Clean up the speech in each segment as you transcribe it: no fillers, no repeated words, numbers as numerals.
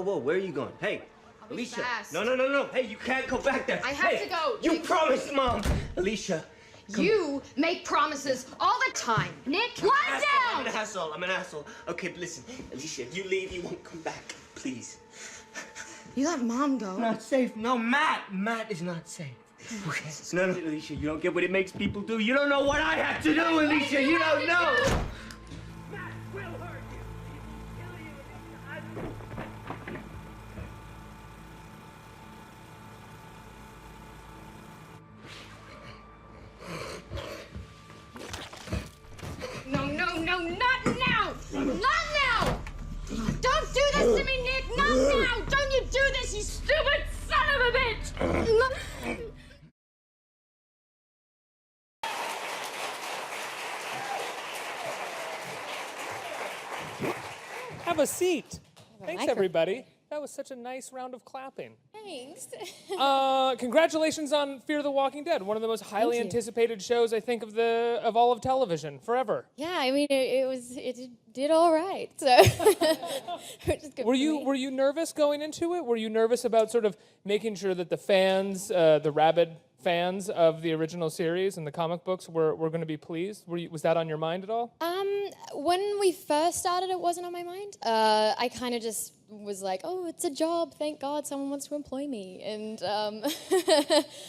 Whoa, where are you going? Hey, I'll be Alycia. fast. No. Hey, you can't go back there. I have to go. You promised, Mom. Alycia. You make promises all the time. Nick, lie down! I'm an asshole. Okay, but listen, Alycia, if you leave, you won't come back. Please. You let Mom go. Not safe. No, Matt is not safe. Okay. No, Alycia, you don't get what it makes people do. You don't know what I have to do, Alycia. You don't know. Matt will hurt you. No, not now! Not now! Don't do this to me, Nick! Not now! Don't you do this, you stupid son of a bitch! Have a seat. Thanks, everybody. That was such a nice round of clapping. Thanks. Congratulations on Fear the Walking Dead, one of the most highly anticipated shows I think of all of television forever. Yeah, I mean it did all right. So which is good. Were you nervous going into it? Were you nervous about sort of making sure that the fans, the rabid fans of the original series and the comic books were going to be pleased? Was that on your mind at all? When we first started, it wasn't on my mind. I kind of just was like, oh, it's a job. Thank God someone wants to employ me. And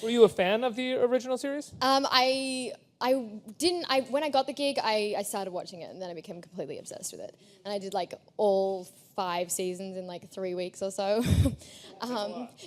were you a fan of the original series? I didn't. When I got the gig, I started watching it, and then I became completely obsessed with it. And I did like all 5 seasons in like 3 weeks or so.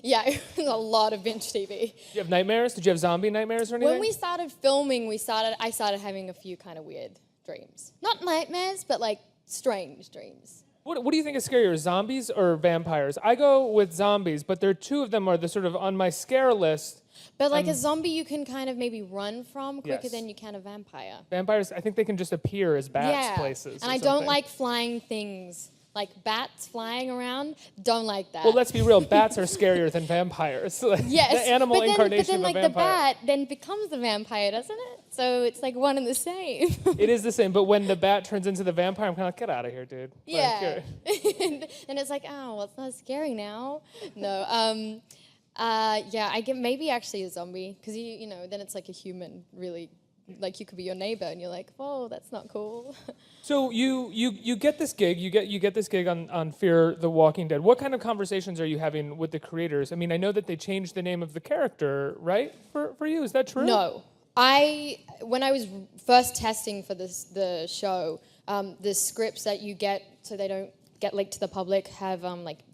Yeah, it was a lot of binge TV. Did you have nightmares? Did you have zombie nightmares or anything? When we started filming, I started having a few kind of weird dreams. Not nightmares, but like strange dreams. What do you think is scarier, zombies or vampires? I go with zombies, but there are 2 of them are the sort of on my scare list. But like a zombie you can kind of maybe run from quicker Yes. than you can a vampire. Vampires, I think they can just appear as bats places. And or I don't something. like flying things. Like bats flying around, don't like that. Well, let's be real. Bats are scarier than vampires. Yes, the animal incarnation but then like of a vampire. the bat then becomes the vampire, doesn't it? So it's like one and the same. It is the same, but when the bat turns into the vampire, I'm kind of like, get out of here, dude. Yeah. And it's like, oh, well, it's not scary now. No. Yeah, I get maybe actually a zombie because you know then it's like a human really. Like you could be your neighbor, and you're like, "Whoa, that's not cool." So you get this gig, you get this gig on Fear the Walking Dead. What kind of conversations are you having with the creators? I mean, I know that they changed the name of the character, right? For you, is that true? No, when I was first testing for the show, the scripts that you get so they don't get leaked to the public have like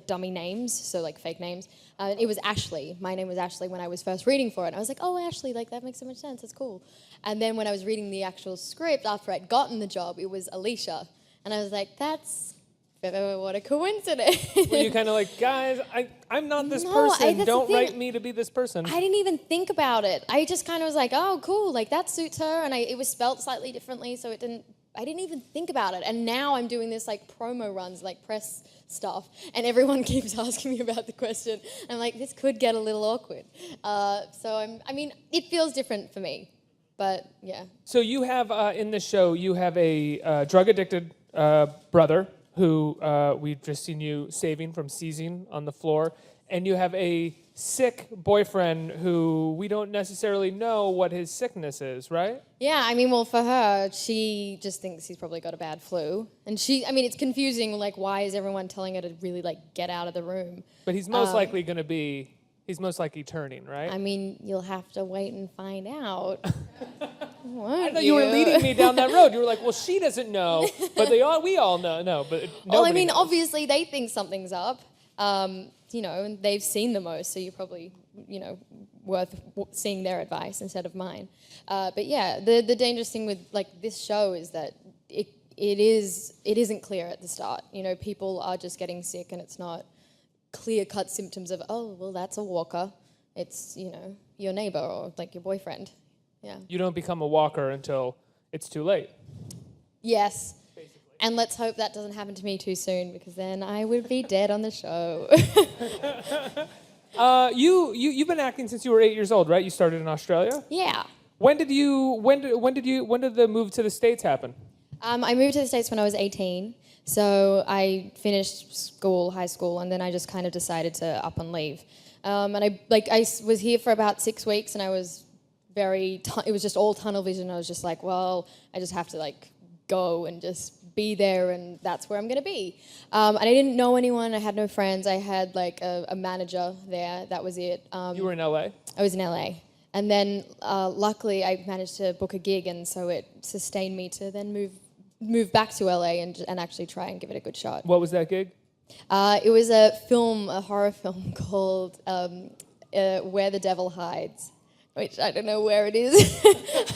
dummy names, so like fake names. It was Ashley. My name was Ashley when I was first reading for it. And I was like, oh, Ashley, like that makes so much sense. That's cool. And then when I was reading the actual script after I'd gotten the job, it was Alycia. And I was like, what a coincidence. Were you kind of like, guys, I'm not this person. Don't write me to be this person. I didn't even think about it. I just kind of was like, oh, cool, like that suits her. And it was spelt slightly differently, so I didn't even think about it. And now I'm doing this like promo runs, like press stuff, and everyone keeps asking me about the question. I'm like, this could get a little awkward. So I mean, it feels different for me, but yeah. So you have in the show, you have a drug-addicted brother who we've just seen you saving from seizing on the floor, and you have a sick boyfriend who we don't necessarily know what his sickness is, right? Yeah, I mean, well, for her, she just thinks he's probably got a bad flu. And it's confusing, like, why is everyone telling her to really, like, get out of the room? But he's most likely turning, right? I mean, you'll have to wait and find out. I thought you were leading me down that road. You were like, well, she doesn't know, but we all know. No, but well, I mean, knows. Obviously, they think something's up. You know, and they've seen the most, so you're probably, you know, worth seeing their advice instead of mine. But yeah, the dangerous thing with like this show is that it isn't clear at the start. You know, people are just getting sick, and it's not clear-cut symptoms of, oh, well, that's a walker. It's, you know, your neighbor or like your boyfriend. Yeah. You don't become a walker until it's too late. Yes. And let's hope that doesn't happen to me too soon, because then I would be dead on the show. You've been acting since you were 8 years old, right? You started in Australia? Yeah. When did the move to the States happen? I moved to the States when I was 18. So I finished school, high school, and then I just kind of decided to up and leave. And I was here for about 6 weeks, and I was it was just all tunnel vision. I was just like, well, I just have to like go and just be there, and that's where I'm going to be. And I didn't know anyone. I had no friends. I had like a manager there. That was it. You were in LA? I was in LA. And then luckily I managed to book a gig, and so it sustained me to then move back to LA and actually try and give it a good shot. What was that gig? It was a horror film called Where the Devil Hides, which I don't know where it is.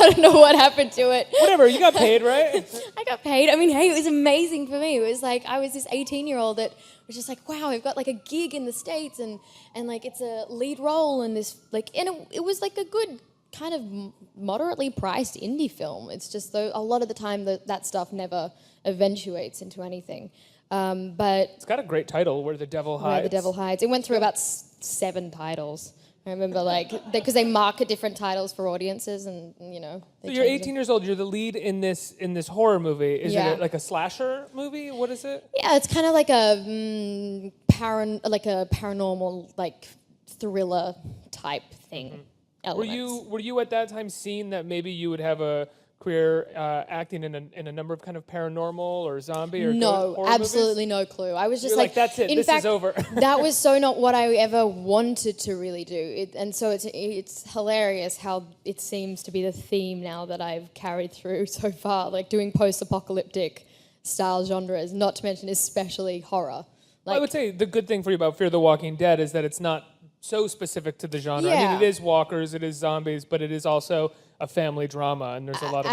I don't know what happened to it. Whatever, you got paid, right? I got paid. I mean, hey, it was amazing for me. It was like I was this 18-year-old that was just like, wow, I've got like a gig in the States, and like it's a lead role in this, like, and it was like a good kind of moderately priced indie film. It's just though a lot of the time that stuff never eventuates into anything. But it's got a great title, Where the Devil Hides. Where the Devil Hides. It went through about 7 titles. I remember, like, because they market different titles for audiences, and you know. So you're 18 years old. You're the lead in this horror movie. Is it like a slasher movie? What is it? Yeah, it's kind of like a paranormal like thriller type thing. Mm-hmm. Were you at that time seeing that maybe you would have a career acting in a number of kind of paranormal or zombie or horror absolutely movies? No clue. I was just You're like that's it. In this fact, is over. That was so not what I ever wanted to really do. And so it's hilarious how it seems to be the theme now that I've carried through so far, like doing post-apocalyptic style genres, not to mention especially horror. Well, I would say the good thing for you about Fear the Walking Dead is that it's not so specific to the genre. Yeah. I mean, it is walkers, it is zombies, but it is also a family drama, and there's a lot of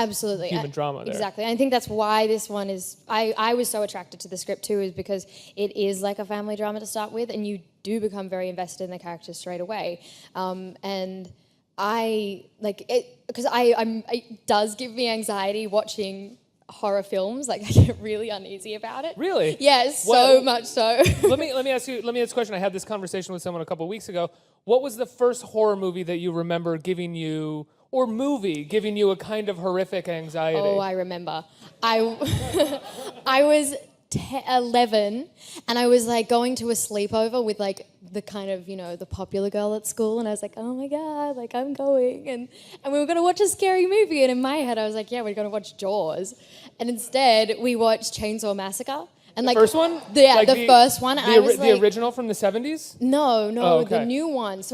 human drama there. Exactly. And I think that's why this one is... I was so attracted to the script too, is because it is like a family drama to start with, and you do become very invested in the characters straight away. And I... like it... because it does give me anxiety watching horror films. Like, I get really uneasy about it. Really? Yes, so much so. let me ask you a question. I had this conversation with someone a couple of weeks ago. What was the first horror movie that you remember giving you, or movie giving you a kind of horrific anxiety? Oh, I remember. I was 11, and I was like going to a sleepover with like the kind of, you know, the popular girl at school, and I was like, oh my God, like I'm going, and we were going to watch a scary movie, and in my head I was like, yeah, we're going to watch Jaws, and instead we watched Chainsaw Massacre. And the like, first one? Yeah, like the first one. The original from the 70s? No, oh, okay. The new one. So